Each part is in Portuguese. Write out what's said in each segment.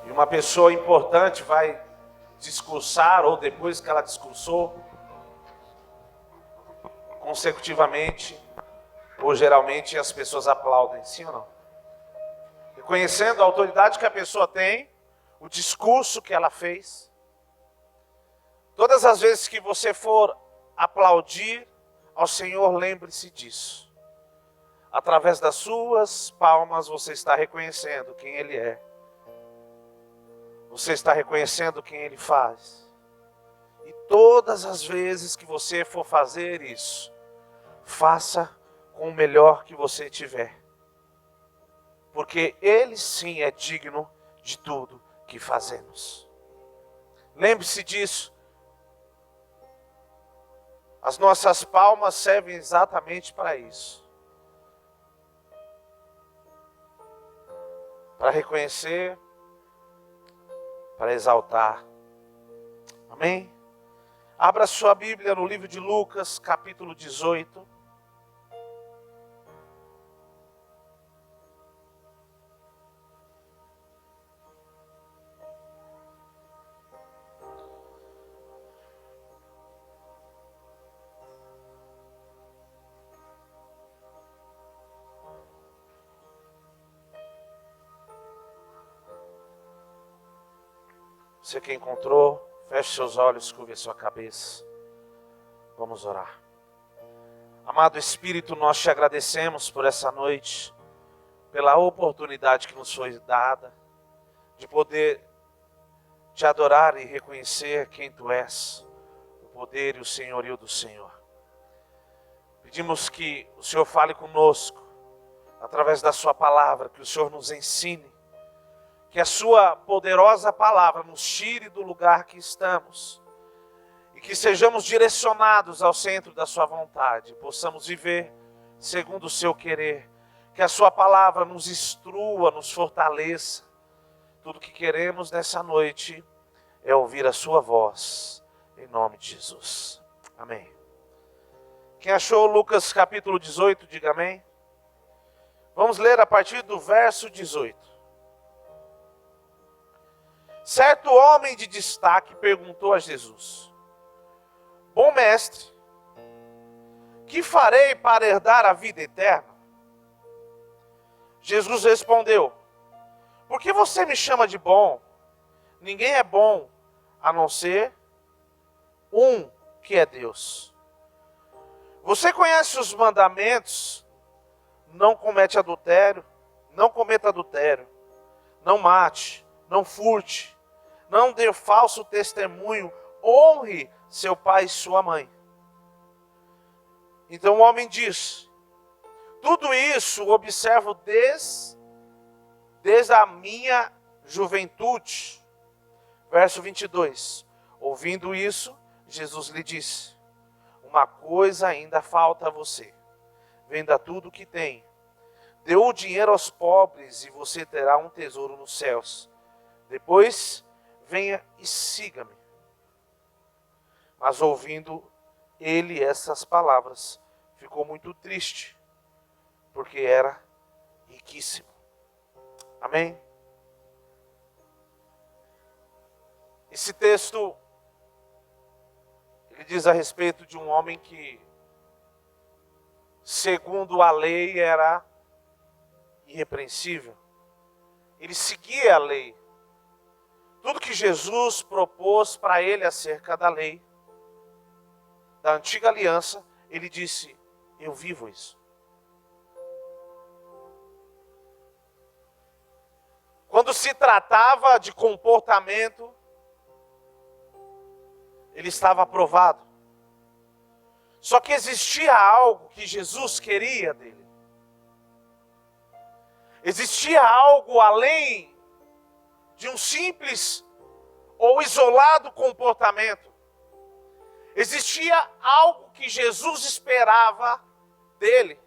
E uma pessoa importante vai discursar, ou depois que ela discursou, consecutivamente, ou geralmente as pessoas aplaudem, sim ou não? Reconhecendo a autoridade que a pessoa tem, o discurso que ela fez. Todas as vezes que você for aplaudir ao Senhor, lembre-se disso. Através das suas palmas você está reconhecendo quem Ele é. Você está reconhecendo quem Ele faz. E todas as vezes que você for fazer isso, faça com o melhor que você tiver. Porque Ele sim é digno de tudo que fazemos. Lembre-se disso. As nossas palmas servem exatamente para isso. Para reconhecer, para exaltar. Amém? Abra sua Bíblia no livro de Lucas, capítulo 18. Você que encontrou, feche seus olhos, curve a sua cabeça. Vamos orar. Amado Espírito, nós te agradecemos por essa noite, pela oportunidade que nos foi dada, de poder te adorar e reconhecer quem tu és, o poder e o senhorio do Senhor. Pedimos que o Senhor fale conosco, através da sua palavra, que o Senhor nos ensine, que a sua poderosa palavra nos tire do lugar que estamos e que sejamos direcionados ao centro da sua vontade, possamos viver segundo o seu querer, que a sua palavra nos instrua, nos fortaleça. Tudo que queremos nessa noite é ouvir a sua voz, em nome de Jesus. Amém. Quem achou Lucas capítulo 18, diga amém. Vamos ler a partir do verso 18. Certo homem de destaque perguntou a Jesus: Bom mestre, que farei para herdar a vida eterna? Jesus respondeu: Por que você me chama de bom? Ninguém é bom a não ser um, que é Deus. Você conhece os mandamentos? Não cometa adultério, não mate, não furte, não dê falso testemunho, honre seu pai e sua mãe. Então o homem diz: Tudo isso observo desde a minha juventude. Verso 22. Ouvindo isso, Jesus lhe disse: Uma coisa ainda falta a você. Venda tudo o que tem, dê o dinheiro aos pobres e você terá um tesouro nos céus. Depois, venha e siga-me. Mas ouvindo ele essas palavras, ficou muito triste, porque era riquíssimo. Amém? Esse texto, ele diz a respeito de um homem que, segundo a lei, era irrepreensível. Ele seguia a lei. Tudo que Jesus propôs para ele acerca da lei, da antiga aliança, ele disse: eu vivo isso. Quando se tratava de comportamento, ele estava aprovado. Só que existia algo que Jesus queria dele. Existia algo além de um simples ou isolado comportamento. Existia algo que Jesus esperava dele,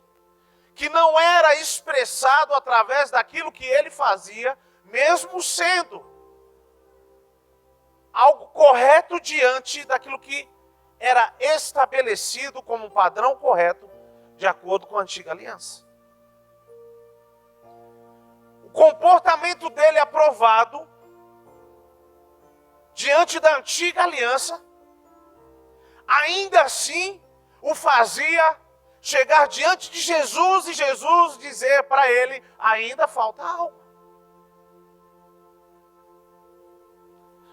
que não era expressado através daquilo que ele fazia, mesmo sendo algo correto diante daquilo que era estabelecido como um padrão correto, de acordo com a antiga aliança. O comportamento dele aprovado diante da antiga aliança, ainda assim o fazia chegar diante de Jesus e Jesus dizer para ele, ainda falta algo.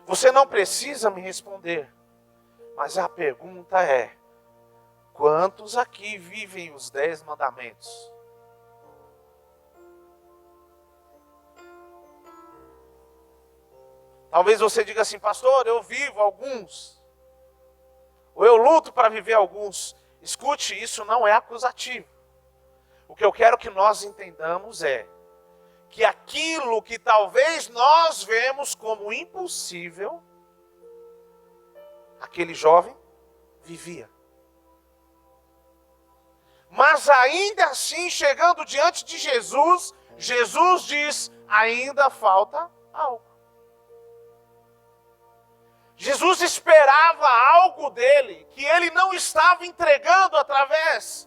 Você não precisa me responder, mas a pergunta é, quantos aqui vivem os 10 mandamentos? Talvez você diga assim, pastor, eu vivo alguns, ou eu luto para viver alguns. Escute, isso não é acusativo. O que eu quero que nós entendamos é que aquilo que talvez nós vemos como impossível, aquele jovem vivia. Mas ainda assim, chegando diante de Jesus, Jesus diz, ainda falta algo. Jesus esperava algo dele, que ele não estava entregando através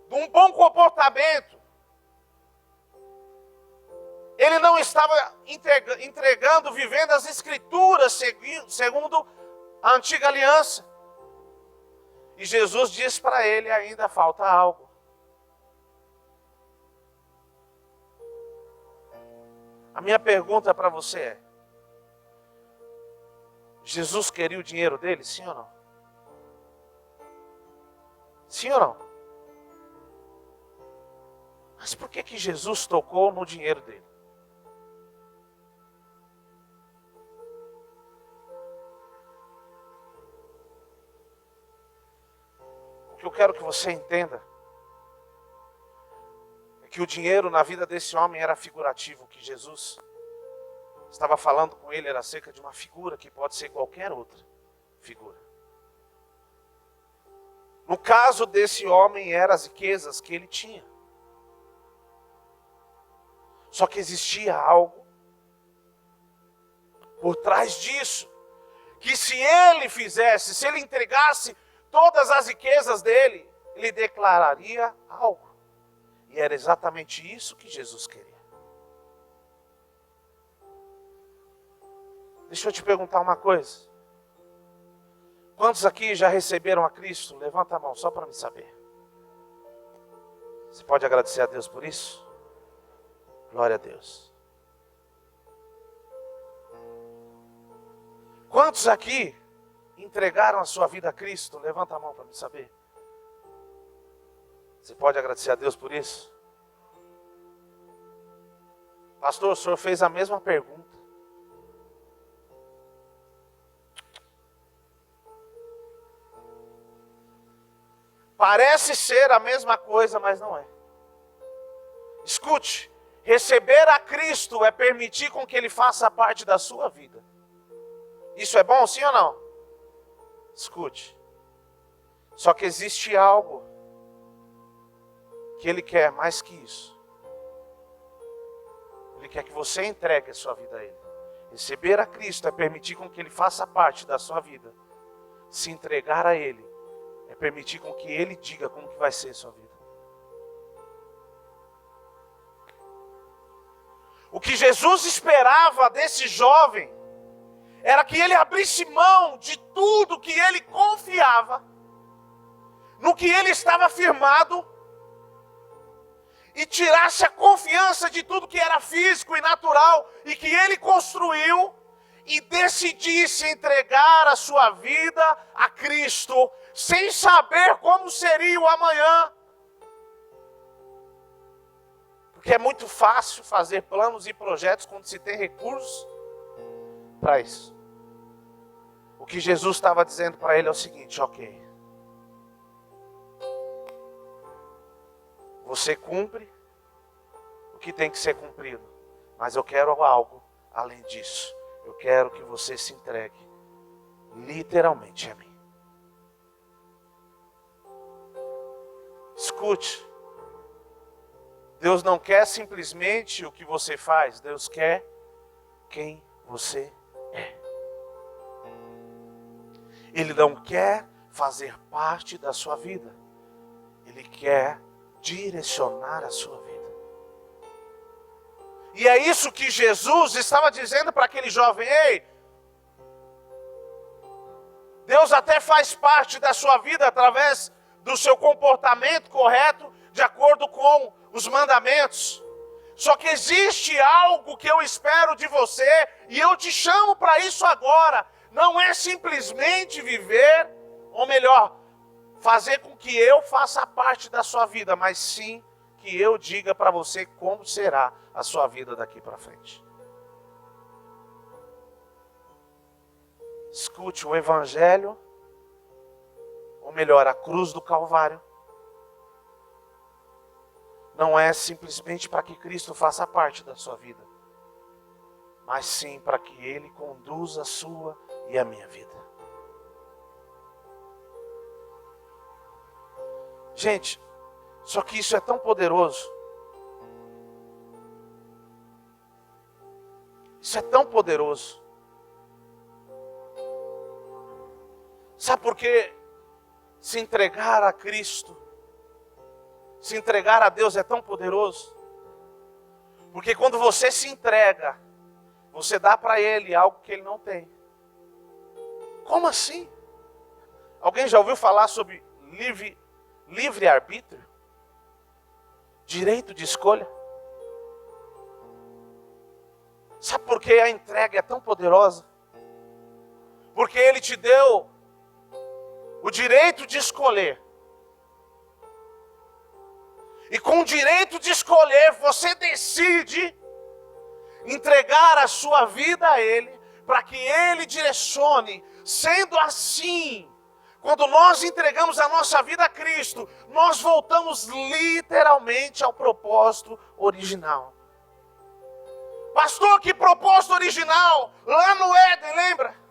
de um bom comportamento. Ele não estava entregando, vivendo as escrituras segundo a antiga aliança. E Jesus diz para ele, ainda falta algo. A minha pergunta para você é, Jesus queria o dinheiro dele, sim ou não? Sim ou não? Mas por que Jesus tocou no dinheiro dele? O que eu quero que você entenda é que o dinheiro na vida desse homem era figurativo. O que Jesus estava falando com ele era acerca de uma figura que pode ser qualquer outra figura. No caso desse homem, eram as riquezas que ele tinha. Só que existia algo por trás disso, que se ele fizesse, se ele entregasse todas as riquezas dele, ele declararia algo. E era exatamente isso que Jesus queria. Deixa eu te perguntar uma coisa. Quantos aqui já receberam a Cristo? Levanta a mão, só para me saber. Você pode agradecer a Deus por isso? Glória a Deus. Quantos aqui entregaram a sua vida a Cristo? Levanta a mão para me saber. Você pode agradecer a Deus por isso? Pastor, o senhor fez a mesma pergunta. Parece ser a mesma coisa, mas não é. Escute, receber a Cristo é permitir com que Ele faça parte da sua vida. Isso é bom, sim ou não? Escute. Só que existe algo que Ele quer mais que isso. Ele quer que você entregue a sua vida a Ele. Receber a Cristo é permitir com que Ele faça parte da sua vida. Se entregar a Ele é permitir com que Ele diga como que vai ser a sua vida. O que Jesus esperava desse jovem era que ele abrisse mão de tudo que ele confiava, no que ele estava firmado, e tirasse a confiança de tudo que era físico e natural e que ele construiu, e decidisse entregar a sua vida a Cristo, sem saber como seria o amanhã. Porque é muito fácil fazer planos e projetos quando se tem recursos para isso. O que Jesus estava dizendo para ele é o seguinte, ok. Você cumpre o que tem que ser cumprido, mas eu quero algo além disso. Eu quero que você se entregue literalmente a mim. Escute. Deus não quer simplesmente o que você faz. Deus quer quem você é. Ele não quer fazer parte da sua vida. Ele quer direcionar a sua vida. E é isso que Jesus estava dizendo para aquele jovem. Ei, Deus até faz parte da sua vida através do seu comportamento correto, de acordo com os mandamentos. Só que existe algo que eu espero de você, e eu te chamo para isso agora. Não é simplesmente viver, ou melhor, fazer com que eu faça parte da sua vida, mas sim que eu diga para você como será a sua vida daqui para frente. Escute, o Evangelho, ou melhor, a cruz do Calvário, não é simplesmente para que Cristo faça parte da sua vida, mas sim para que Ele conduza a sua e a minha vida. Gente, só que isso é tão poderoso. Isso é tão poderoso. Sabe por quê? Se entregar a Cristo, se entregar a Deus é tão poderoso. Porque quando você se entrega, você dá para Ele algo que Ele não tem. Como assim? Alguém já ouviu falar sobre livre-arbítrio? Direito de escolha? Sabe por que a entrega é tão poderosa? Porque Ele te deu o direito de escolher. E com o direito de escolher, você decide entregar a sua vida a Ele, para que Ele direcione. Sendo assim, quando nós entregamos a nossa vida a Cristo, nós voltamos literalmente ao propósito original. Pastor, que propósito original? Lá no Éden, lembra?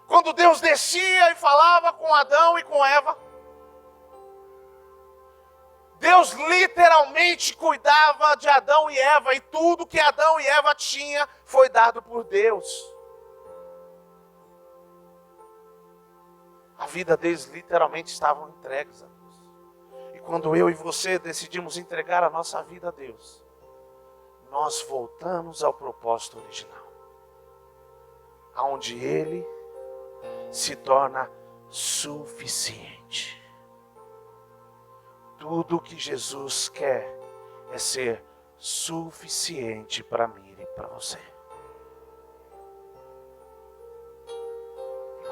Quando Deus descia e falava com Adão e com Eva, Deus literalmente cuidava de Adão e Eva, e tudo que Adão e Eva tinham foi dado por Deus. A vida deles literalmente estavam entregues a Deus. E quando eu e você decidimos entregar a nossa vida a Deus, nós voltamos ao propósito original, aonde Ele se torna suficiente. Tudo que Jesus quer é ser suficiente para mim e para você.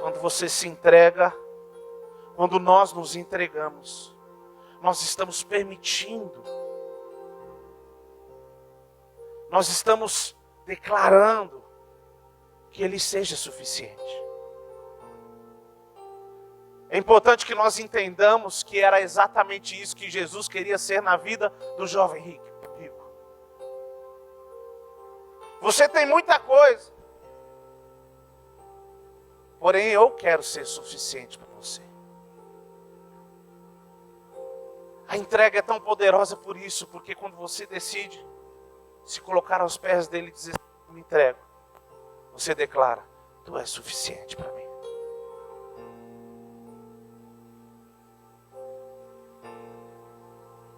Quando você se entrega, quando nós nos entregamos, nós estamos permitindo, nós estamos declarando que Ele seja suficiente. É importante que nós entendamos que era exatamente isso que Jesus queria ser na vida do jovem rico. Você tem muita coisa, porém eu quero ser suficiente para você. A entrega é tão poderosa por isso, porque quando você decide se colocar aos pés dele e dizer, me entrego, você declara, tu és suficiente para mim.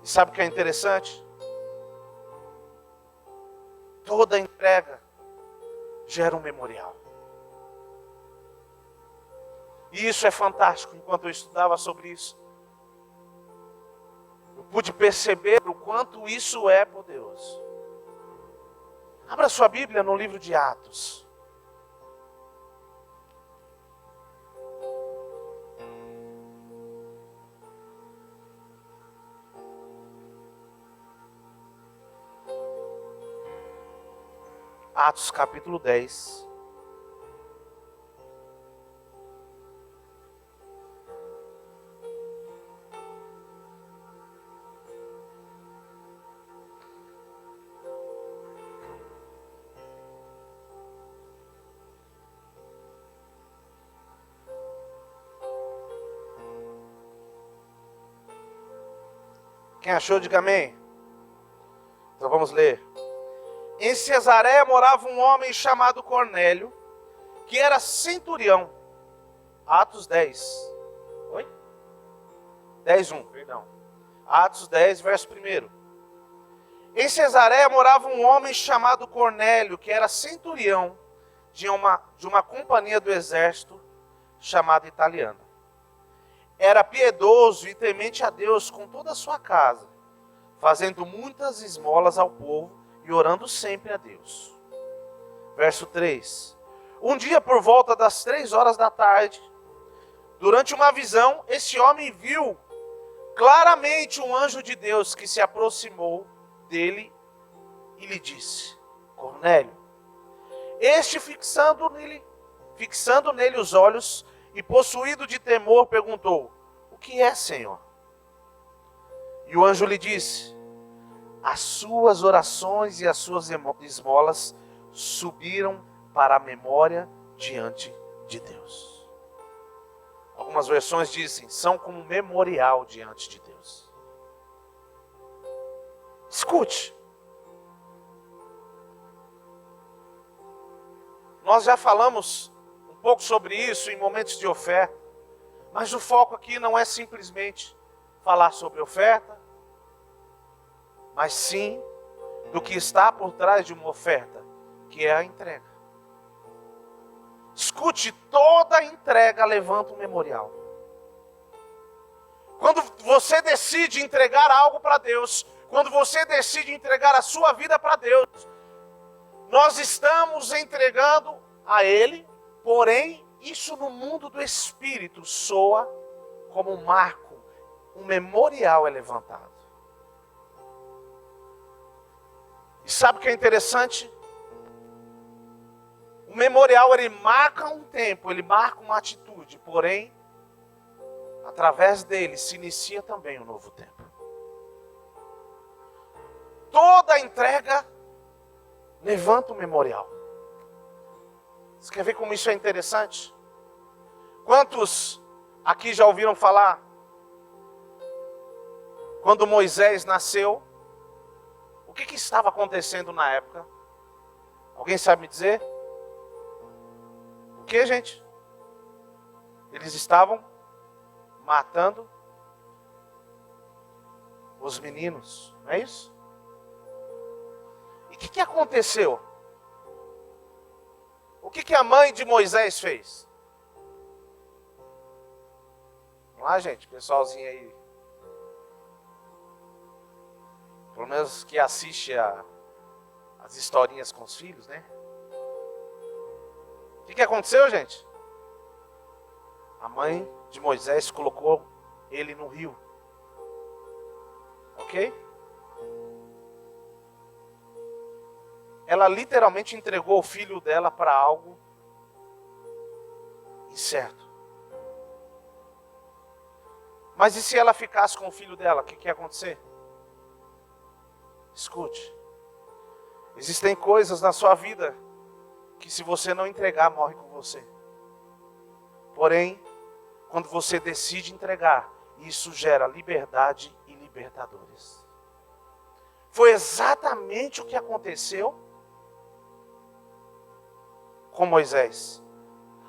E sabe o que é interessante? Toda entrega gera um memorial. E isso é fantástico. Enquanto eu estudava sobre isso, eu pude perceber o quanto isso é poderoso. Abra sua Bíblia no livro de Atos. Atos capítulo 10. Quem achou, diga amém. Então vamos ler. Em Cesareia morava um homem chamado Cornélio, que era centurião. Atos 10. Oi? 10:1, perdão. Atos 10, verso 1. Em Cesareia morava um homem chamado Cornélio, que era centurião de uma companhia do exército, chamada Italiana. Era piedoso e temente a Deus com toda a sua casa, fazendo muitas esmolas ao povo e orando sempre a Deus. Verso 3. Um dia, por volta das 3 horas da tarde, durante uma visão, esse homem viu claramente um anjo de Deus que se aproximou dele e lhe disse: Cornélio. Este, fixando nele os olhos e possuído de temor, perguntou: O que é, Senhor? E o anjo lhe disse: As suas orações e as suas esmolas subiram para a memória diante de Deus. Algumas versões dizem, são como um memorial diante de Deus. Escute. Nós já falamos um pouco sobre isso em momentos de oferta, mas o foco aqui não é simplesmente falar sobre oferta, mas sim do que está por trás de uma oferta, que é a entrega. Escute, toda entrega levanta um memorial. Quando você decide entregar algo para Deus, quando você decide entregar a sua vida para Deus, nós estamos entregando a Ele, porém, isso no mundo do Espírito soa como um marco, um memorial é levantado. E sabe o que é interessante? O memorial, ele marca um tempo, ele marca uma atitude, porém, através dele se inicia também um novo tempo. Toda entrega levanta um memorial. Você quer ver como isso é interessante? Quantos aqui já ouviram falar? Quando Moisés nasceu, o que estava acontecendo na época? Alguém sabe me dizer? O que, gente? Eles estavam matando os meninos, não é isso? E o que aconteceu? O que a mãe de Moisés fez? Vamos lá, gente, pessoalzinho aí. Pelo menos que assiste as historinhas com os filhos, né? O que aconteceu, gente? A mãe de Moisés colocou ele no rio. Ok? Ela literalmente entregou o filho dela para algo incerto. Mas e se ela ficasse com o filho dela? O que ia acontecer? Escute. Existem coisas na sua vida que se você não entregar, morre com você. Porém, quando você decide entregar, isso gera liberdade e libertadores. Foi exatamente o que aconteceu com Moisés.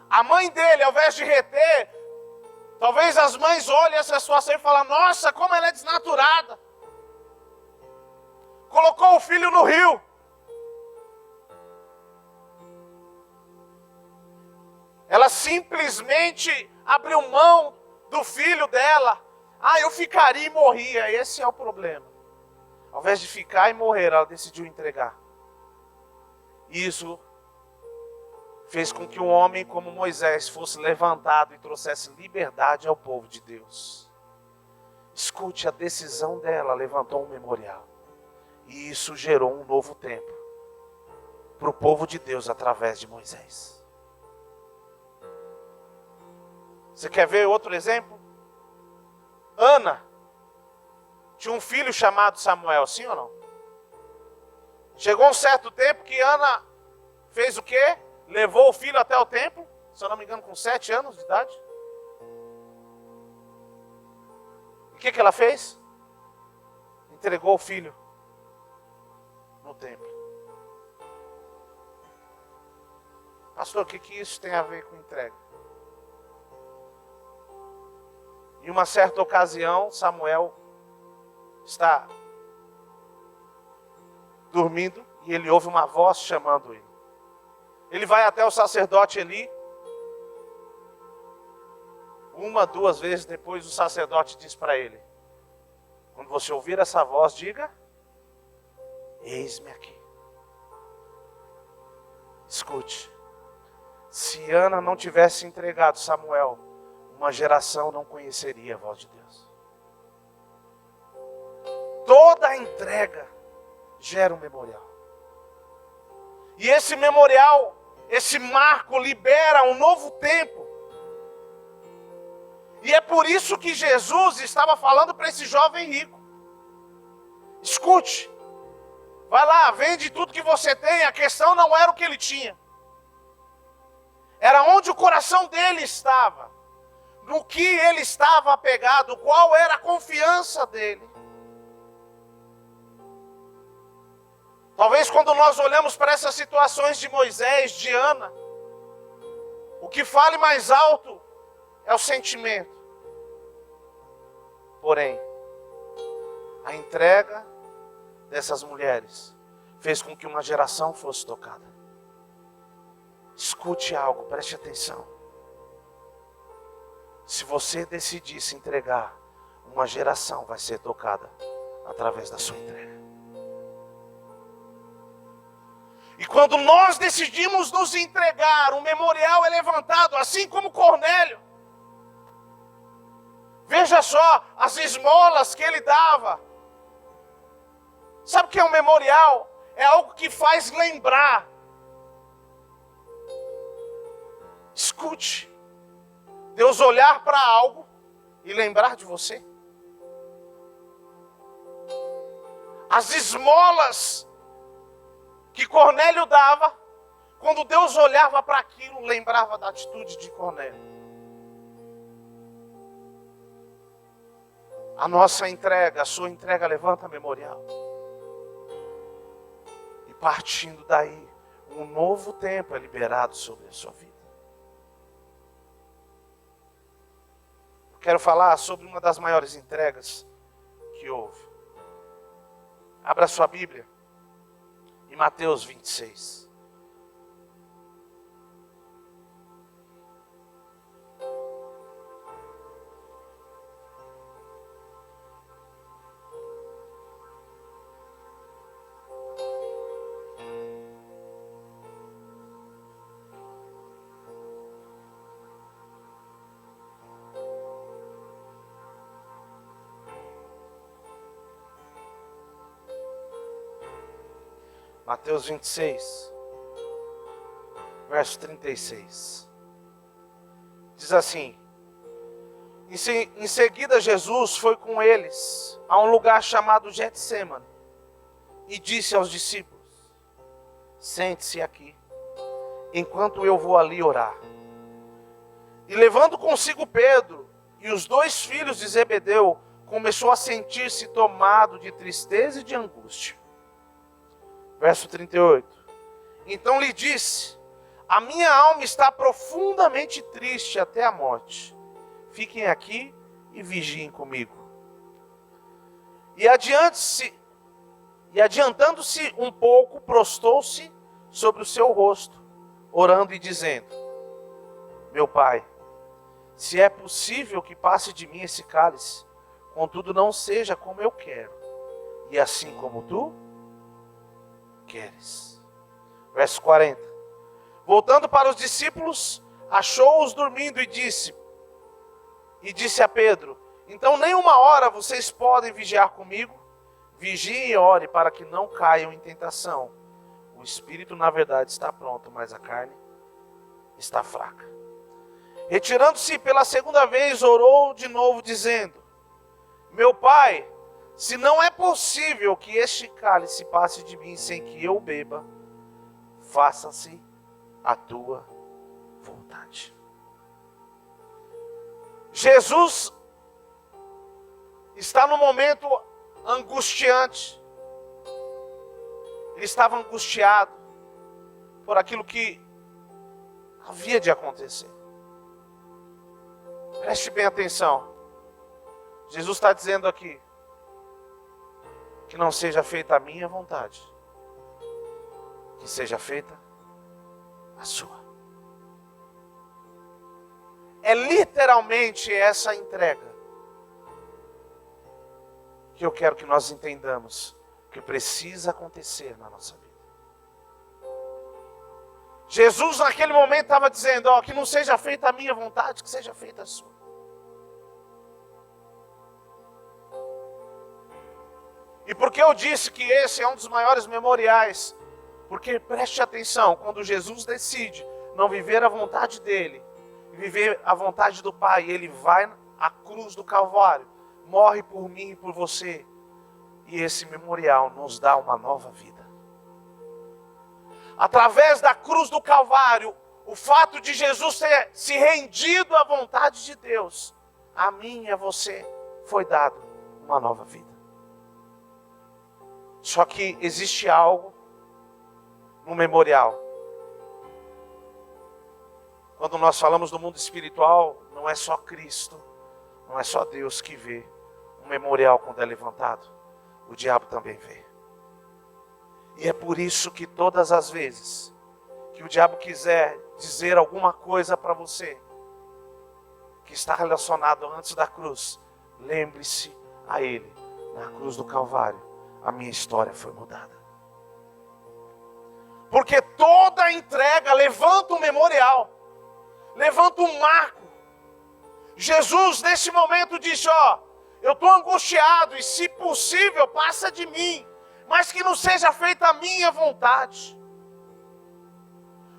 A mãe dele, ao invés de reter, talvez as mães olhem essa situação e falem: nossa, como ela é desnaturada. Colocou o filho no rio. Ela simplesmente abriu mão do filho dela. Eu ficaria e morria. Esse é o problema. Ao invés de ficar e morrer, ela decidiu entregar. Isso fez com que um homem como Moisés fosse levantado e trouxesse liberdade ao povo de Deus. Escute, a decisão dela levantou um memorial. E isso gerou um novo tempo para o povo de Deus através de Moisés. Você quer ver outro exemplo? Ana tinha um filho chamado Samuel, sim ou não? Chegou um certo tempo que Ana fez o quê? Levou o filho até o templo, se eu não me engano, com 7 anos de idade. E o que ela fez? Entregou o filho no templo. Pastor, o que isso tem a ver com entrega? Em uma certa ocasião, Samuel está dormindo e ele ouve uma voz chamando ele. Ele vai até o sacerdote Eli Uma, duas vezes depois o sacerdote diz para ele: quando você ouvir essa voz, diga: eis-me aqui. Escute, se Ana não tivesse entregado Samuel, uma geração não conheceria a voz de Deus. Toda a entrega gera um memorial. E esse memorial, esse marco libera um novo tempo. E é por isso que Jesus estava falando para esse jovem rico: escute, vai lá, vende tudo que você tem. A questão não era o que ele tinha. Era onde o coração dele estava. No que ele estava apegado, qual era a confiança dele. Talvez quando nós olhamos para essas situações de Moisés, de Ana, o que fale mais alto é o sentimento. Porém, a entrega dessas mulheres fez com que uma geração fosse tocada. Escute algo, preste atenção. Se você decidir se entregar, uma geração vai ser tocada através da sua entrega. E quando nós decidimos nos entregar, um memorial é levantado, assim como Cornélio. Veja só as esmolas que ele dava. Sabe o que é um memorial? É algo que faz lembrar. Escute, Deus olhar para algo e lembrar de você. As esmolas que Cornélio dava, quando Deus olhava para aquilo, lembrava da atitude de Cornélio. A nossa entrega, a sua entrega levanta memorial. E partindo daí, um novo tempo é liberado sobre a sua vida. Quero falar sobre uma das maiores entregas que houve. Abra sua Bíblia em Mateus 26. Mateus 26, verso 36. Diz assim: em seguida Jesus foi com eles a um lugar chamado Getsêmani e disse aos discípulos: sente-se aqui, enquanto eu vou ali orar. E levando consigo Pedro e os 2 filhos de Zebedeu, começou a sentir-se tomado de tristeza e de angústia. Verso 38. Então lhe disse: a minha alma está profundamente triste até a morte. Fiquem aqui e vigiem comigo. E adiantando-se um pouco, prostou-se sobre o seu rosto, orando e dizendo: meu Pai, se é possível que passe de mim esse cálice, contudo não seja como eu quero, e assim como tu queres. Verso 40. Voltando para os discípulos, achou-os dormindo e disse a Pedro: então nem uma hora vocês podem vigiar comigo? Vigiem e ore para que não caiam em tentação. O espírito na verdade está pronto, mas a carne está fraca. Retirando-se pela segunda vez, orou de novo dizendo: meu Pai, se não é possível que este cálice passe de mim sem que eu beba, faça-se a tua vontade. Jesus está num momento angustiante. Ele estava angustiado por aquilo que havia de acontecer. Preste bem atenção. Jesus está dizendo aqui: que não seja feita a minha vontade, que seja feita a sua. é literalmente essa entrega que eu quero que nós entendamos que precisa acontecer na nossa vida. Jesus naquele momento estava dizendo, que não seja feita a minha vontade, que seja feita a sua. E por que eu disse que esse é um dos maiores memoriais? Porque preste atenção, quando Jesus decide não viver a vontade dele, viver a vontade do Pai, ele vai à cruz do Calvário, morre por mim e por você. E esse memorial nos dá uma nova vida. Através da cruz do Calvário, o fato de Jesus ter se rendido à vontade de Deus, a mim e a você foi dado uma nova vida. Só que existe algo no memorial. Quando nós falamos do mundo espiritual, não é só Cristo, não é só Deus que vê. Um memorial, quando é levantado, o diabo também vê. E é por isso que todas as vezes que o diabo quiser dizer alguma coisa para você, que está relacionado antes da cruz, lembre-se a ele, na cruz do Calvário, a minha história foi mudada. Porque toda entrega levanta um memorial, levanta um marco. Jesus nesse momento disse, eu estou angustiado e se possível passa de mim, mas que não seja feita a minha vontade.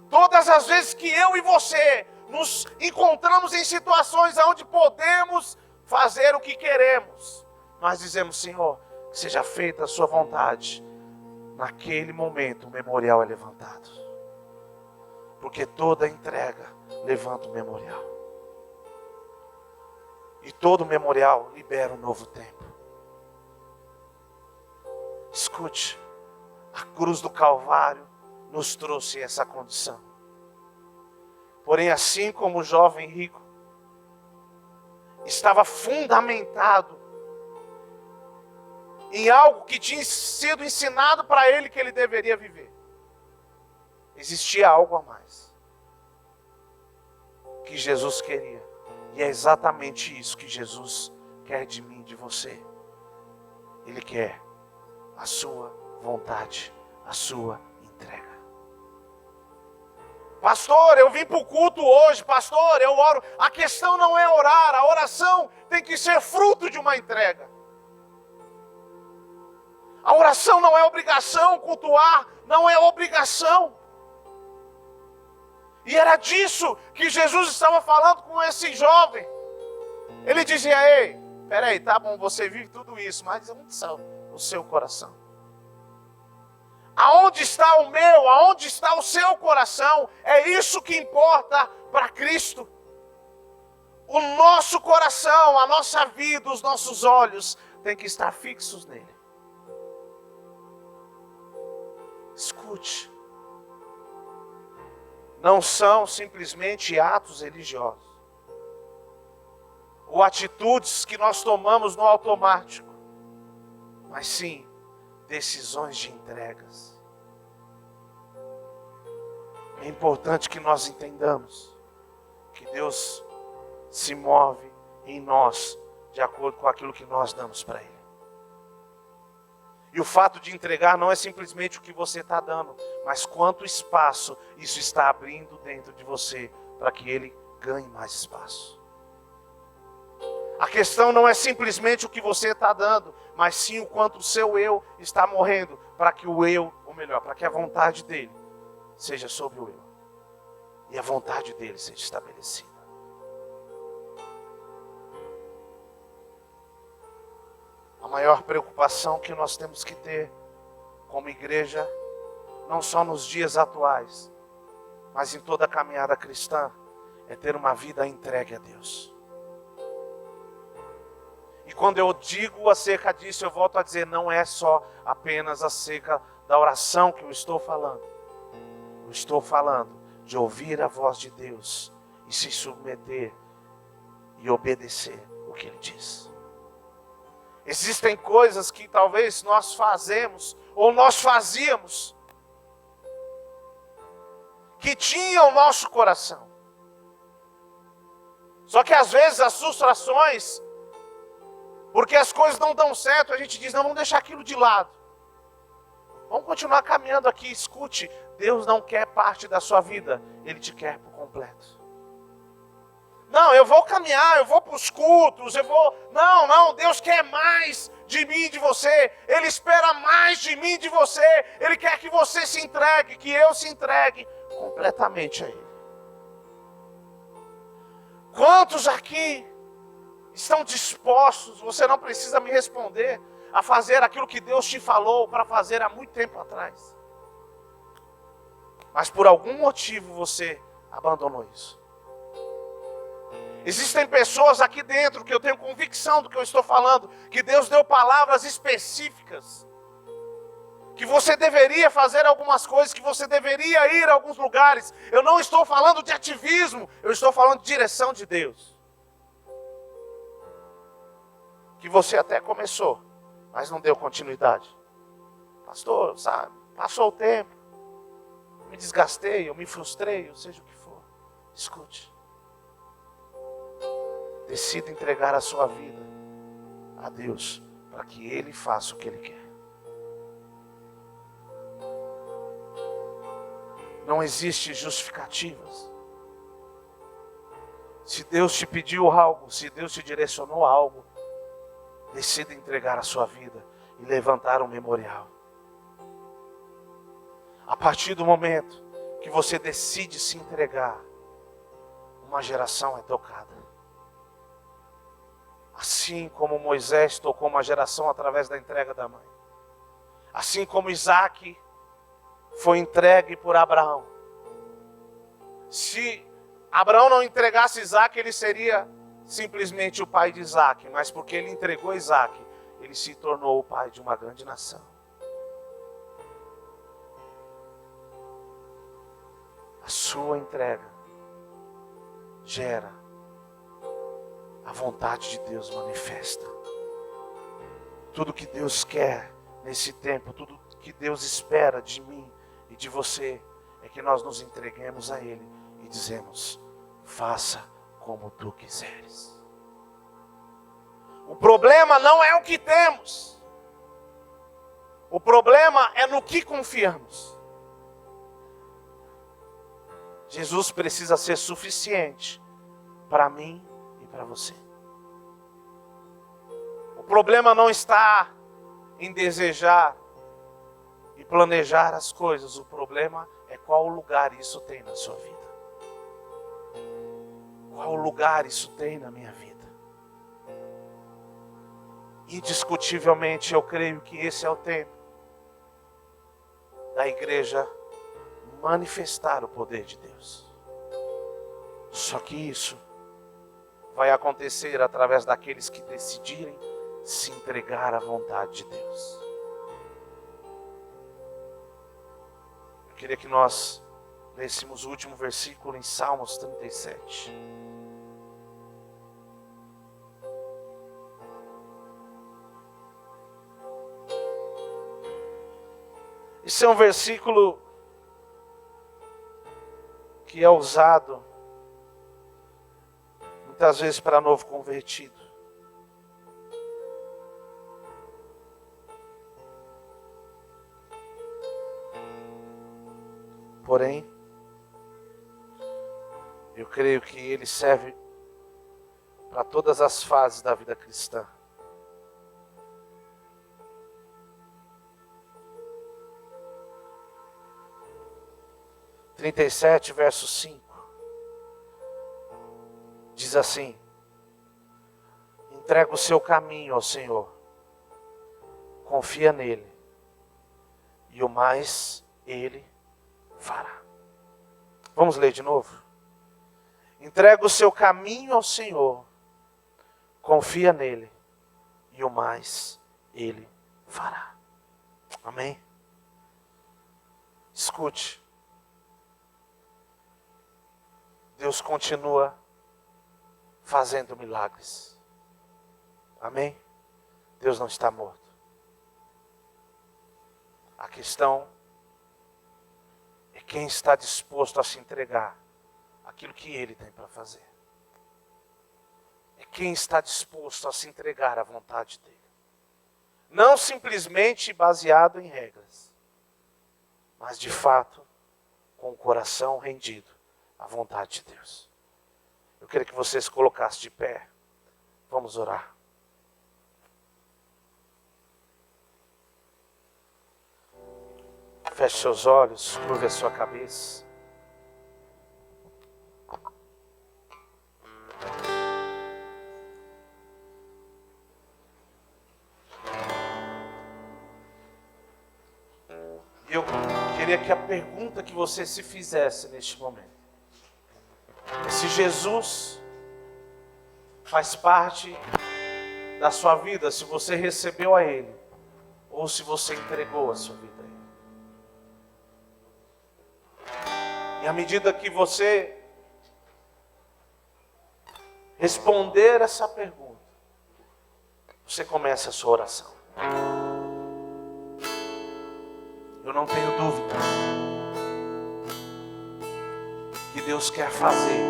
Todas as vezes que eu e você nos encontramos em situações onde podemos fazer o que queremos, nós dizemos, Senhor, que seja feita a sua vontade. Naquele momento o memorial é levantado. Porque toda entrega levanta o memorial. E todo memorial libera um novo tempo. Escute, a cruz do Calvário nos trouxe essa condição. Porém, assim como o jovem rico estava fundamentado em algo que tinha sido ensinado para ele que ele deveria viver, existia algo a mais que Jesus queria. E é exatamente isso que Jesus quer de mim, de você. Ele quer a sua vontade, a sua entrega. Pastor, eu vim para o culto hoje, pastor, eu oro. A questão não é orar, a oração tem que ser fruto de uma entrega. A oração não é obrigação, cultuar não é obrigação. E era disso que Jesus estava falando com esse jovem. Ele dizia, ei, peraí, tá bom, você vive tudo isso, mas onde está o seu coração? Aonde está o meu, aonde está o seu coração? É isso que importa para Cristo. O nosso coração, a nossa vida, os nossos olhos tem que estar fixos nele. Escute, não são simplesmente atos religiosos ou atitudes que nós tomamos no automático, mas sim decisões de entregas. É importante que nós entendamos que Deus se move em nós de acordo com aquilo que nós damos para Ele. E o fato de entregar não é simplesmente o que você está dando, mas quanto espaço isso está abrindo dentro de você para que ele ganhe mais espaço. A questão não é simplesmente o que você está dando, mas sim o quanto o seu eu está morrendo para que o eu, ou melhor, para que a vontade dele seja sobre o eu. E a vontade dele seja estabelecida. A maior preocupação que nós temos que ter como igreja, não só nos dias atuais, mas em toda a caminhada cristã, é ter uma vida entregue a Deus. E quando eu digo acerca disso, eu volto a dizer, não é só apenas acerca da oração que eu estou falando. Eu estou falando de ouvir a voz de Deus e se submeter e obedecer o que Ele diz. Existem coisas que talvez nós fazemos ou nós fazíamos que tinham o nosso coração. Só que às vezes as frustrações, porque as coisas não dão certo, a gente diz, não, vamos deixar aquilo de lado. Vamos continuar caminhando aqui, escute, Deus não quer parte da sua vida, Ele te quer por completo. Não, eu vou caminhar, eu vou para os cultos, Não, Deus quer mais de mim e de você. Ele espera mais de mim e de você. Ele quer que você se entregue, que eu se entregue completamente a Ele. Quantos aqui estão dispostos, você não precisa me responder, a fazer aquilo que Deus te falou para fazer há muito tempo atrás? Mas por algum motivo você abandonou isso. Existem pessoas aqui dentro que eu tenho convicção do que eu estou falando, que Deus deu palavras específicas, que você deveria fazer algumas coisas, que você deveria ir a alguns lugares. Eu não estou falando de ativismo, eu estou falando de direção de Deus. Que você até começou, mas não deu continuidade. Pastor, sabe, passou o tempo, me desgastei, eu me frustrei, ou seja o que for. Escute. Decida entregar a sua vida a Deus, para que Ele faça o que Ele quer. Não existe justificativas. Se Deus te pediu algo, se Deus te direcionou a algo, decida entregar a sua vida e levantar um memorial. A partir do momento que você decide se entregar, uma geração é tocada. Assim como Moisés tocou uma geração através da entrega da mãe. Assim como Isaac foi entregue por Abraão. Se Abraão não entregasse Isaac, ele seria simplesmente o pai de Isaac. Mas porque ele entregou Isaac, ele se tornou o pai de uma grande nação. A sua entrega gera a vontade de Deus manifesta. Tudo que Deus quer nesse tempo, tudo que Deus espera de mim e de você, é que nós nos entreguemos a Ele e dizemos, faça como tu quiseres. O problema não é o que temos. O problema é no que confiamos. Jesus precisa ser suficiente para mim e para você. O problema não está em desejar e planejar as coisas. O problema é qual lugar isso tem na sua vida. Qual lugar isso tem na minha vida. Indiscutivelmente eu creio que esse é o tempo da igreja manifestar o poder de Deus. Só que isso vai acontecer através daqueles que decidirem se entregar à vontade de Deus. Eu queria que nós lêssemos o último versículo em Salmos 37. Esse é um versículo que é usado muitas vezes para novo convertido. Porém, eu creio que ele serve para todas as fases da vida cristã. (37) 37, verso 5. Diz assim: entrega o seu caminho ao Senhor, confia nele, e o mais Ele fará. Vamos ler de novo? Entrega o seu caminho ao Senhor, confia nele, e o mais Ele fará. Amém? Escute. Deus continua fazendo milagres. Amém? Deus não está morto. A questão é quem está disposto a se entregar àquilo que Ele tem para fazer. é quem está disposto a se entregar à vontade dele. Não simplesmente baseado em regras, mas de fato com o coração rendido à vontade de Deus. Eu queria que vocês se colocassem de pé. Vamos orar. Feche seus olhos, curve a sua cabeça. Eu queria que a pergunta que você se fizesse neste momento é se Jesus faz parte da sua vida, se você recebeu a Ele, ou se você entregou a sua vida a Ele. E à medida que você responder essa pergunta, você começa a sua oração. Eu não tenho dúvida que Deus quer fazer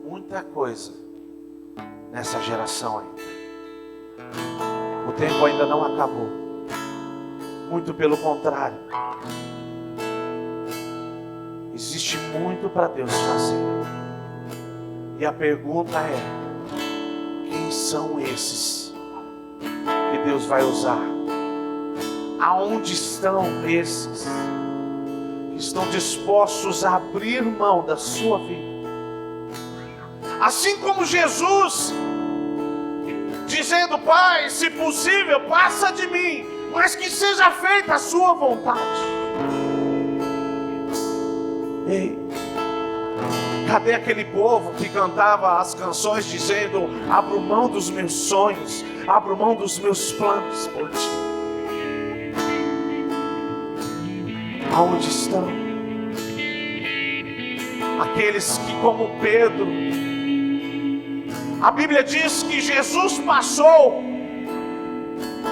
muita coisa nessa geração ainda. O tempo ainda não acabou. Muito pelo contrário. Existe muito para Deus fazer. E a pergunta é: quem são esses que Deus vai usar? Aonde estão esses que estão dispostos a abrir mão da sua vida? Assim como Jesus, dizendo: Pai, se possível, passa de mim, mas que seja feita a sua vontade. Ei, cadê aquele povo que cantava as canções dizendo: abro mão dos meus sonhos, abro mão dos meus planos por ti? Aonde estão aqueles que, como Pedro, a Bíblia diz que Jesus passou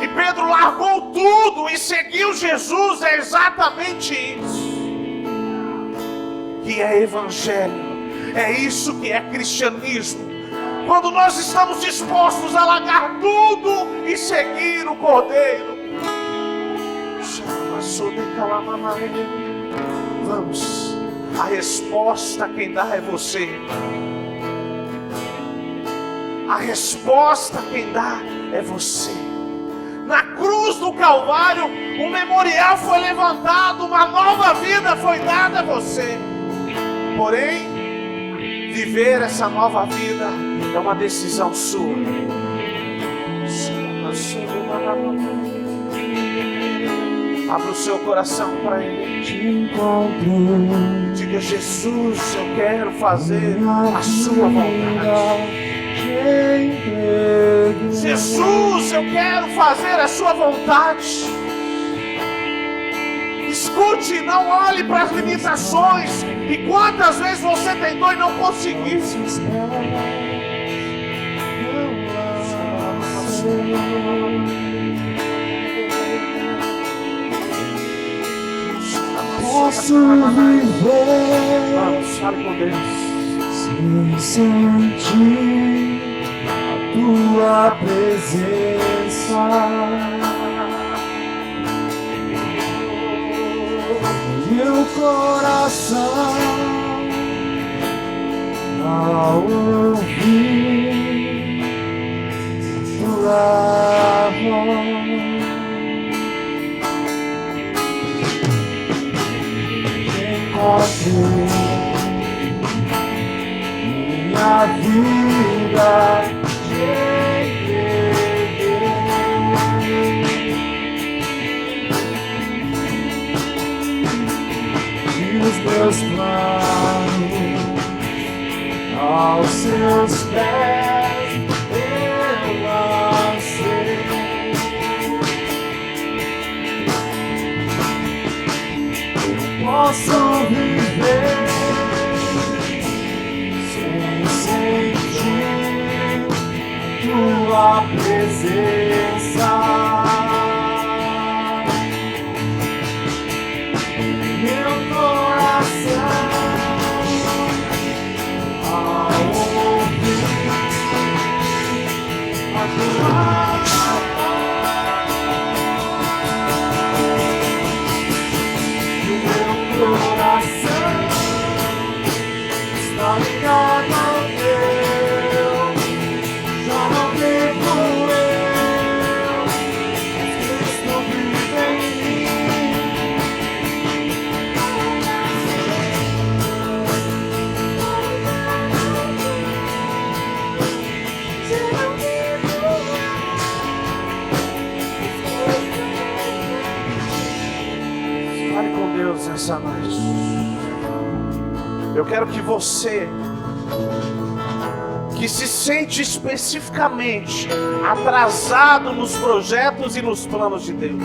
e Pedro largou tudo e seguiu Jesus? É exatamente isso que é evangelho, é isso que é cristianismo. Quando nós estamos dispostos a largar tudo e seguir o Cordeiro. Vamos, a resposta quem dá é você. A resposta quem dá é você. Na cruz do Calvário, um memorial foi levantado, uma nova vida foi dada a você. Porém, viver essa nova vida é uma decisão sua. Abra o seu coração para Ele. E diga: Jesus, eu quero fazer a sua vontade. Jesus, eu quero fazer a sua vontade. Escute, não olhe para as limitações e quantas vezes você tentou e não conseguiu. Posso viver. Vamos, fale com Deus. Sem sentir a tua presença. Meu coração, ao ouvir tua voz, encontrei minha vida, te entreguei. E os meus planos aos seus pés eu lancei. Eu posso viver sem sentir tua presença. Meu coração, ao ouvir Eu quero que você, que se sente especificamente atrasado nos projetos e nos planos de Deus.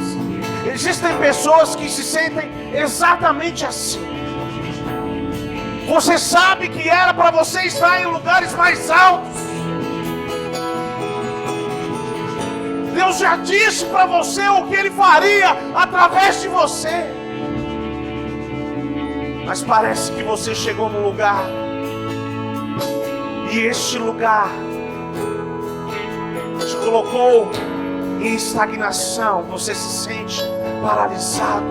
Existem pessoas que se sentem exatamente assim. Você sabe que era para você estar em lugares mais altos. Deus já disse para você o que Ele faria através de você. Mas parece que você chegou num lugar, e este lugar te colocou em estagnação. Você se sente paralisado.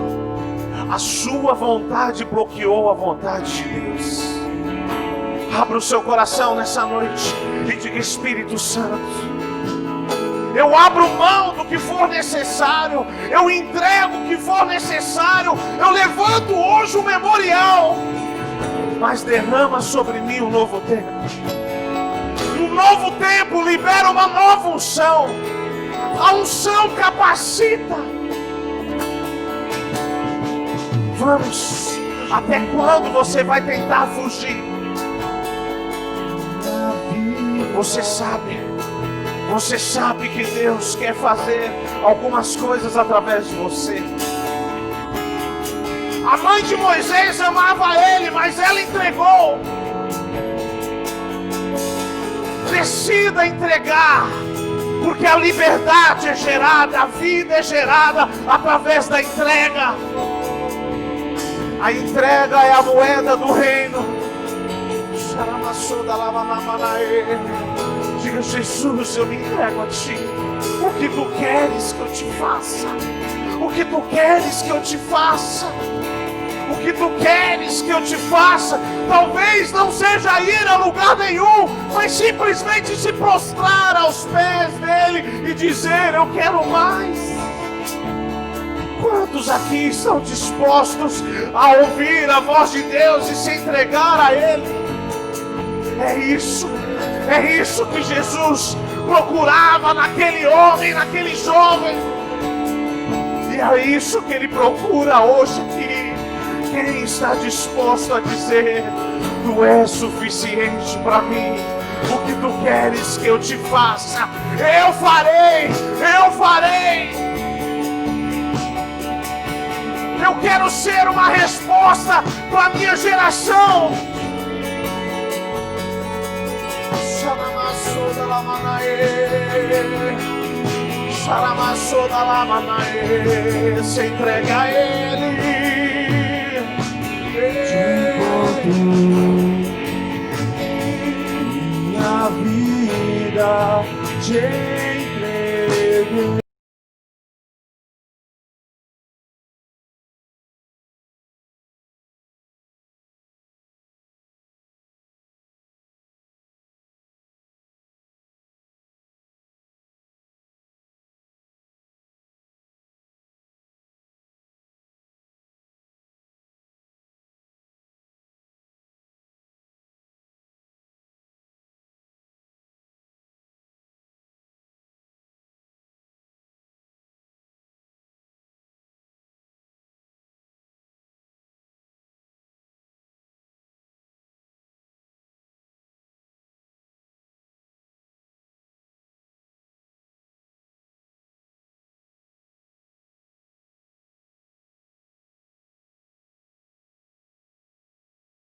A sua vontade bloqueou a vontade de Deus. Abra o seu coração nessa noite e diga: Espírito Santo, eu abro mão do que for necessário, eu entrego o que for necessário, eu levanto hoje o memorial, mas derrama sobre mim um novo tempo. Um novo tempo libera uma nova unção. A unção capacita. Vamos, até quando você vai tentar fugir? Você sabe que Deus quer fazer algumas coisas através de você. A mãe de Moisés amava ele, mas ela entregou. Decida entregar, porque a liberdade é gerada, a vida é gerada através da entrega. A entrega é a moeda do reino. Diga: Jesus, eu me entrego a Ti. O que Tu queres que eu te faça? O que Tu queres que eu te faça? O que Tu queres que eu te faça? Talvez não seja ir a lugar nenhum, mas simplesmente se prostrar aos pés dEle e dizer: eu quero mais. Quantos aqui estão dispostos a ouvir a voz de Deus e se entregar a Ele? É isso que Jesus procurava naquele homem, naquele jovem. E é isso que Ele procura hoje aqui. Quem está disposto a dizer: Tu és suficiente para mim, o que Tu queres que eu te faça, eu farei, eu farei. Eu quero ser uma resposta para a minha geração. Se entrega a Ele. Minha vida te